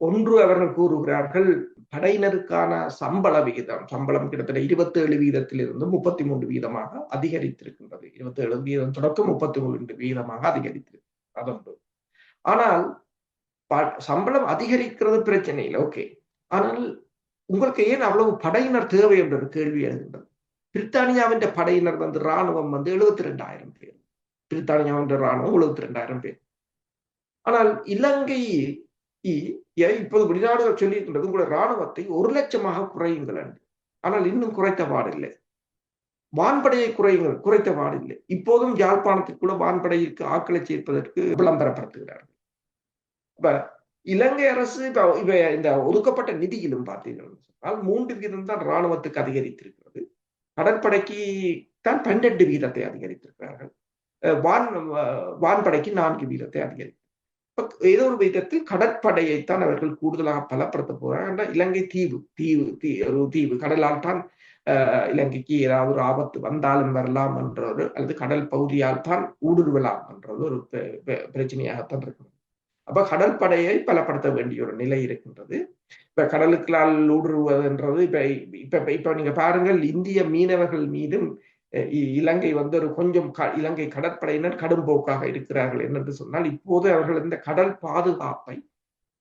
ஒன்று அவர்கள் கூறுகிறார்கள் படையினருக்கான சம்பளம் கிட்டத்தட்ட 27% 33% அதிகரித்திருக்கின்றது. 27% தொடக்கம் 33% அதிகரித்திருக்கு. அதொன்று. ஆனால் சம்பளம் அதிகரிக்கிறது பிரச்சனை இல்லை, ஓகே. ஆனால் உங்களுக்கு ஏன் அவ்வளவு படையினர் தேவை என்ற ஒரு கேள்வி எழுகின்றது. பிரித்தானியாவின் படையினர் ராணுவம் 72,000 பேர். பிரித்தானியாவின் ராணுவம் 72,000 பேர். ஆனால் இலங்கை இப்போது வெளிநாடுகள் சொல்லியிருக்கின்றது உங்களுடைய ராணுவத்தை 1,00,000 குறையுங்கள் என்று. ஆனால் இன்னும் குறைத்த பாடில்லை. வான்படையை குறைத்த பாடில்லை. இப்போதும் யாழ்ப்பாணத்திற்குள்ள வான்படைக்கு ஆட்களை சேர்ப்பதற்கு விளம்பரப்படுத்துகிறார்கள். இப்ப இலங்கை அரசு இந்த ஒதுக்கப்பட்ட நிதியிலும் பார்த்தீர்கள் 3% தான் ராணுவத்துக்கு அதிகரித்திருக்கிறது. கடற்படைக்கு தான் 12% அதிகரித்திருக்கிறார்கள். வான்படைக்கு 4% அதிகரித்து ஏதோ ஒரு விதத்தில் கடற்படையைத்தான் அவர்கள் கூடுதலாக பலப்படுத்த போறாங்க. இலங்கை தீவு கடலால் தான் இலங்கைக்கு ஏதாவது ஒரு ஆபத்து வந்தாலும் வரலாம் என்ற அல்லது கடல் பகுதியால் தான் ஊடுருவலாம் என்றது ஒரு பிரச்சனையாகத்தான் இருக்கிறது. அப்ப கடல் படையை பலப்படுத்த வேண்டிய ஒரு நிலை இருக்கின்றது. இப்ப கடலுக்குள்ளால் ஊடுருவதுன்றது இப்ப நீங்க பாருங்கள், இந்திய மீனவர்கள் மீதும் இலங்கை ஒரு கொஞ்சம் இலங்கை கடற்படையினர் கடும் போக்காக இருக்கிறார்கள் என்று சொன்னால், இப்போது அவர்கள் இந்த கடல் பாதுகாப்பை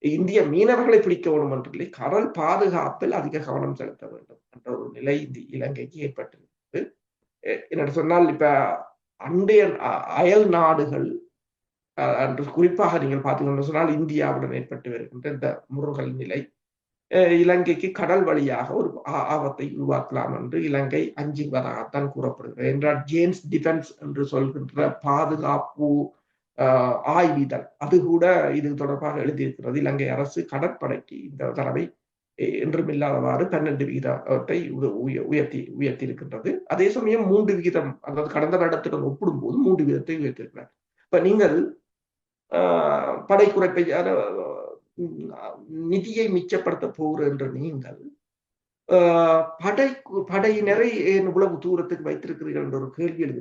இந்திய மீனவர்களை பிடிக்க வேண்டும் என்றில்லை, கடல் பாதுகாப்பில் அதிக கவனம் செலுத்த வேண்டும் என்ற ஒரு நிலை இந்த இலங்கைக்கு ஏற்பட்டிருக்கிறது. என்று சொன்னால் இப்ப அயல் நாடுகள் அன்று குறிப்பாக நீங்கள் பார்த்தீங்கன்னு சொன்னால் இந்தியாவுடன் ஏற்பட்டு வருகின்ற இந்த முருகல் நிலை இலங்கைக்கு கடல் வழியாக ஒரு ஆபத்தை உருவாக்கலாம் என்று இலங்கை அஞ்சுவதாகத்தான் கூறப்படுகிறது. என்றால் ஜேம்ஸ் டிஃபென்ஸ் என்று சொல்கின்ற பாதுகாப்பு ஆய்விதழ் அது கூட இது தொடர்பாக எழுதியிருக்கிறது. இலங்கை அரசு கடற்படைக்கு இந்த தடவை என்றுமில்லாதவாறு 12% உயர்த்தி இருக்கின்றது. அதே சமயம் 3%, அதாவது கடந்த வருடத்துடன் ஒப்பிடும்போது 3% உயர்த்தியிருக்கிறார். இப்ப நீங்கள் படை குறைப்பை நிதியை மிச்சப்படுத்த போகிற என்று நீங்கள் படையினரை இவ்வளவு தூரத்துக்கு வைத்திருக்கிறீர்கள் என்ற ஒரு கேள்வி எழுது.